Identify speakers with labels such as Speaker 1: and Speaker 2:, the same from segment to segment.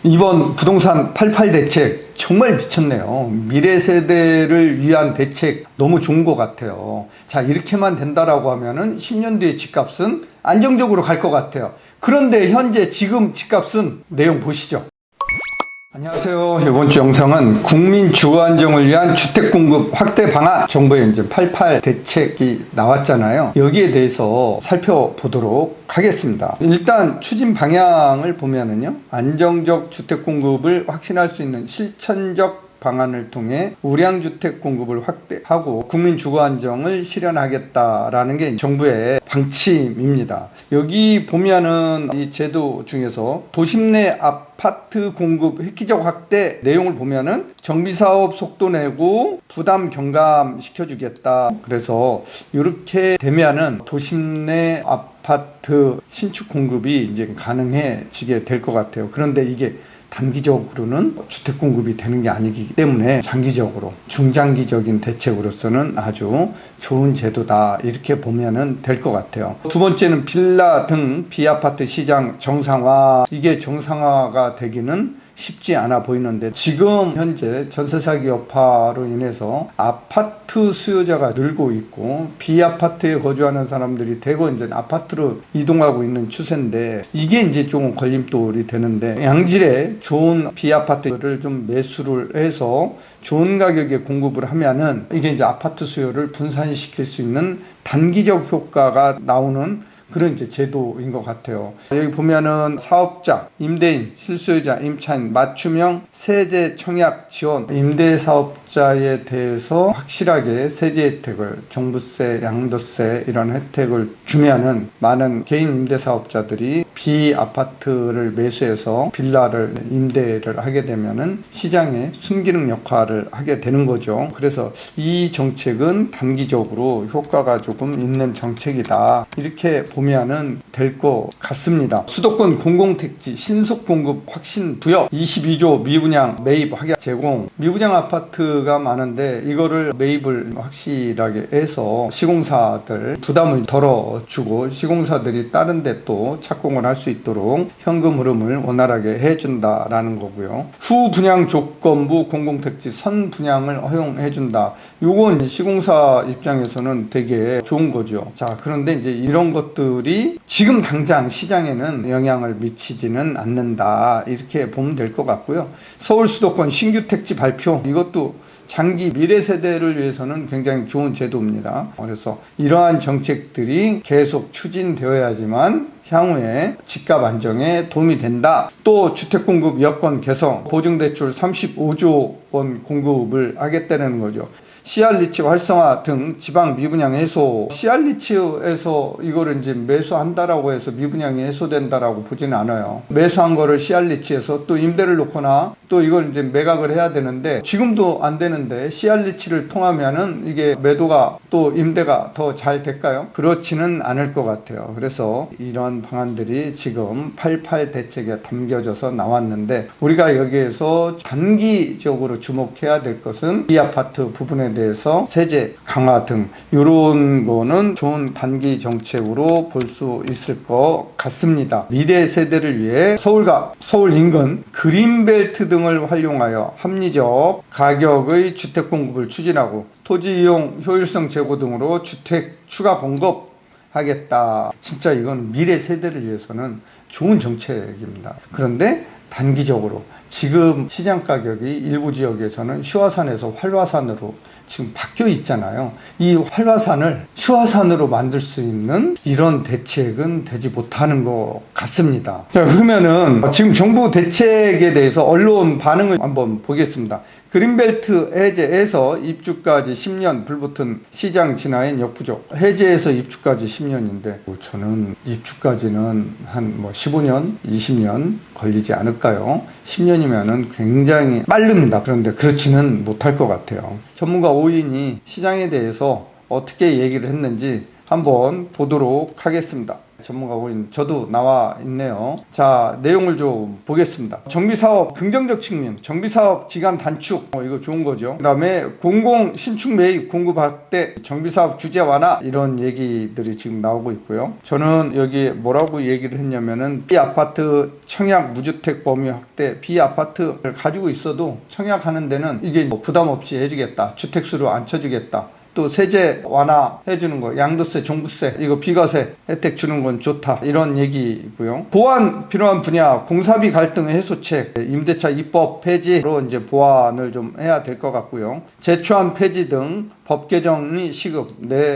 Speaker 1: 이번 부동산 88 대책 정말 미쳤네요. 미래 세대를 위한 대책 너무 좋은 것 같아요. 자, 이렇게만 된다라고 하면은 10년 뒤에 집값은 안정적으로 갈 것 같아요. 그런데 현재 지금 집값은 내용 보시죠. 안녕하세요. 이번 주 영상은 국민 주거 안정을 위한 주택 공급 확대 방안, 정부의 이제 88 대책이 나왔잖아요. 여기에 대해서 살펴보도록 하겠습니다. 일단 추진 방향을 보면은요, 안정적 주택 공급을 확신할 수 있는 실천적 방안을 통해 우량주택 공급을 확대하고 국민 주거 안정을 실현하겠다라는 게 정부의 방침입니다. 여기 보면은 이 제도 중에서 도심 내 아파트 공급 획기적 확대 내용을 보면은 정비사업 속도 내고 부담 경감 시켜주겠다. 그래서 이렇게 되면은 도심 내 아파트 신축 공급이 이제 가능해지게 될 것 같아요. 그런데 이게 단기적으로는 주택 공급이 되는 게 아니기 때문에 장기적으로 중장기적인 대책으로서는 아주 좋은 제도다, 이렇게 보면은 될 것 같아요. 두 번째는 빌라 등 비아파트 시장 정상화. 이게 정상화가 되기는 쉽지 않아 보이는데, 지금 현재 전세 사기 여파로 인해서 아파트 수요자가 늘고 있고 비아파트에 거주하는 사람들이 대거 이제 아파트로 이동하고 있는 추세인데, 이게 이제 좀 걸림돌이 되는데, 양질의 좋은 비아파트를 좀 매수를 해서 좋은 가격에 공급을 하면은 이게 이제 아파트 수요를 분산시킬 수 있는 단기적 효과가 나오는 그런 이제 제도인 것 같아요. 여기 보면은 사업자, 임대인, 실소유자, 임차인, 맞춤형 세제 청약 지원, 임대사업자에 대해서 확실하게 세제 혜택을, 종부세, 양도세 이런 혜택을 주면은 많은 개인 임대사업자들이 비아파트를 매수해서 빌라를 임대를 하게 되면은 시장에 순기능 역할을 하게 되는 거죠. 그래서 이 정책은 단기적으로 효과가 조금 있는 정책이다, 이렇게 보면은 될 것 같습니다. 수도권 공공택지 신속 공급 확신 부여, 22조 미분양 매입 확약 제공. 미분양 아파트가 많은데 이거를 매입을 확실하게 해서 시공사들 부담을 덜어주고 시공사들이 다른 데 또 착공을 할 수 있도록 현금 흐름을 원활하게 해준다라는 거고요. 후 분양 조건부 공공택지 선 분양을 허용해준다. 요건 시공사 입장에서는 되게 좋은 거죠. 자, 그런데 이제 이런 것들이 지금 당장 시장에는 영향을 미치지는 않는다, 이렇게 보면 될 것 같고요. 서울 수도권 신규 택지 발표, 이것도 장기 미래 세대를 위해서는 굉장히 좋은 제도입니다. 그래서 이러한 정책들이 계속 추진되어야지만 향후에 집값 안정에 도움이 된다. 또 주택공급 여건 개선, 보증대출 35조 원 공급을 하겠다는 거죠. CR리츠 활성화 등 지방 미분양 해소. CR리츠에서 이거를 이제 매수한다라고 해서 미분양이 해소된다라고 보지는 않아요. 매수한 거를 CR리츠에서 또 임대를 놓거나 또 이걸 이제 매각을 해야 되는데, 지금도 안 되는데 CR리츠를 통하면은 이게 매도가 또 임대가 더 잘 될까요? 그렇지는 않을 것 같아요. 그래서 이런 방안들이 지금 88 대책에 담겨져서 나왔는데, 우리가 여기에서 단기적으로 주목해야 될 것은 이 아파트 부분에 대해서 세제 강화 등 이런 거는 좋은 단기 정책으로 볼 수 있을 것 같습니다. 미래 세대를 위해 서울과 서울 인근 그린벨트 등을 활용하여 합리적 가격의 주택 공급을 추진하고 토지 이용 효율성 제고 등으로 주택 추가 공급하겠다. 진짜 이건 미래 세대를 위해서는 좋은 정책입니다. 그런데 단기적으로 지금 시장 가격이 일부 지역에서는 휴화산에서 활화산으로 지금 바뀌어 있잖아요. 이 활화산을 휴화산으로 만들 수 있는 이런 대책은 되지 못하는 것 같습니다. 자, 그러면은 지금 정부 대책에 대해서 언론 반응을 한번 보겠습니다. 그린벨트 해제에서 입주까지 10년 불붙은 시장 진화엔 역부족. 해제에서 입주까지 10년인데 저는 입주까지는 한 15년, 20년 걸리지 않을까요? 10년이면은 굉장히 빠릅니다. 그런데 그렇지는 못할 것 같아요. 전문가 5인이 시장에 대해서 어떻게 얘기를 했는지 한번 보도록 하겠습니다. 전문가고 저도 나와 있네요. 자, 내용을 좀 보겠습니다. 정비사업 긍정적 측면, 정비사업 기간 단축, 이거 좋은 거죠. 그 다음에 공공 신축 매입 공급 확대, 정비사업 규제 완화, 이런 얘기들이 지금 나오고 있고요. 저는 여기 뭐라고 얘기를 했냐면은 비아파트 청약 무주택 범위 확대, 비아파트를 가지고 있어도 청약하는 데는 이게 뭐 부담 없이 해주겠다, 주택수로 안 쳐주겠다, 또 세제 완화해 주는 거, 양도세, 종부세, 이거 비과세 혜택 주는 건 좋다, 이런 얘기고요. 보완 필요한 분야, 공사비 갈등 해소책, 임대차 입법 폐지로 이제 보완을 좀 해야 될 것 같고요. 제초안 폐지 등 법 개정이 시급,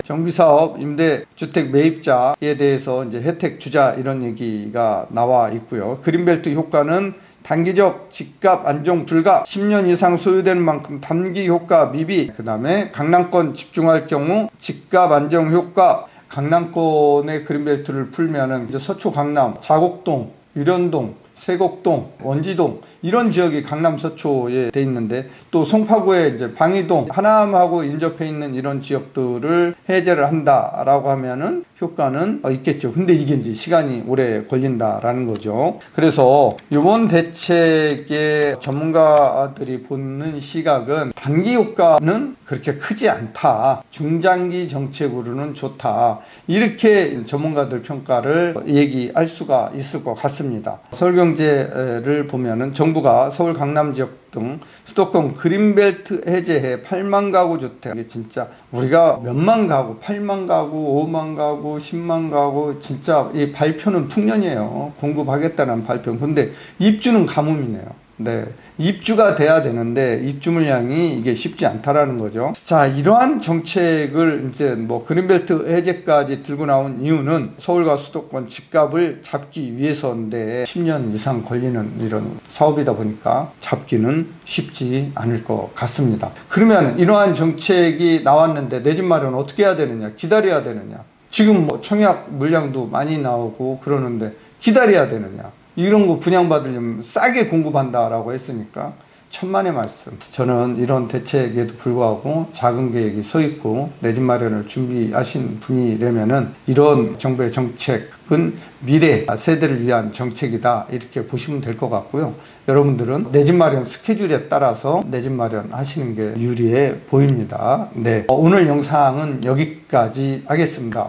Speaker 1: 정비사업 임대주택 매입자에 대해서 이제 혜택 주자, 이런 얘기가 나와 있고요. 그린벨트 효과는 단기적 집값 안정 불가, 10년 이상 소유되는 만큼 단기 효과 미비, 그 다음에 강남권 집중할 경우 집값 안정 효과, 강남권의 그린벨트를 풀면은 이제 서초 강남, 자곡동, 유련동, 세곡동, 원지동, 이런 지역이 강남 서초에 돼 있는데, 또 송파구에 이제 방이동, 하남하고 인접해 있는 이런 지역들을 해제를 한다라고 하면은 효과는 있겠죠. 근데 이게 이제 시간이 오래 걸린다라는 거죠. 그래서 이번 대책의 전문가들이 보는 시각은 단기 효과는 그렇게 크지 않다, 중장기 정책으로는 좋다, 이렇게 전문가들 평가를 얘기할 수가 있을 것 같습니다. 서울경제를 보면은 정부가 서울 강남 지역 등 수도권 그린벨트 해제해 8만 가구 주택, 이게 진짜 우리가 몇만 가구, 8만 가구, 5만 가구, 10만 가구, 진짜 이 발표는 풍년이에요. 공급하겠다는 발표. 근데 입주는 가뭄이네요. 네, 입주가 돼야 되는데 입주 물량이 이게 쉽지 않다라는 거죠. 자, 이러한 정책을 이제 뭐 그린벨트 해제까지 들고 나온 이유는 서울과 수도권 집값을 잡기 위해서인데 10년 이상 걸리는 이런 사업이다 보니까 잡기는 쉽지 않을 것 같습니다. 그러면 이러한 정책이 나왔는데 내 집 마련 어떻게 해야 되느냐, 기다려야 되느냐, 지금 뭐 청약 물량도 많이 나오고 그러는데 기다려야 되느냐, 이런 거 분양받으려면 싸게 공급한다라고 했으니까 천만의 말씀. 저는 이런 대책에도 불구하고 작은 계획이 서 있고 내 집 마련을 준비하신 분이라면은 이런 정부의 정책은 미래 세대를 위한 정책이다, 이렇게 보시면 될 것 같고요. 여러분들은 내 집 마련 스케줄에 따라서 내 집 마련 하시는 게 유리해 보입니다. 네, 오늘 영상은 여기까지 하겠습니다.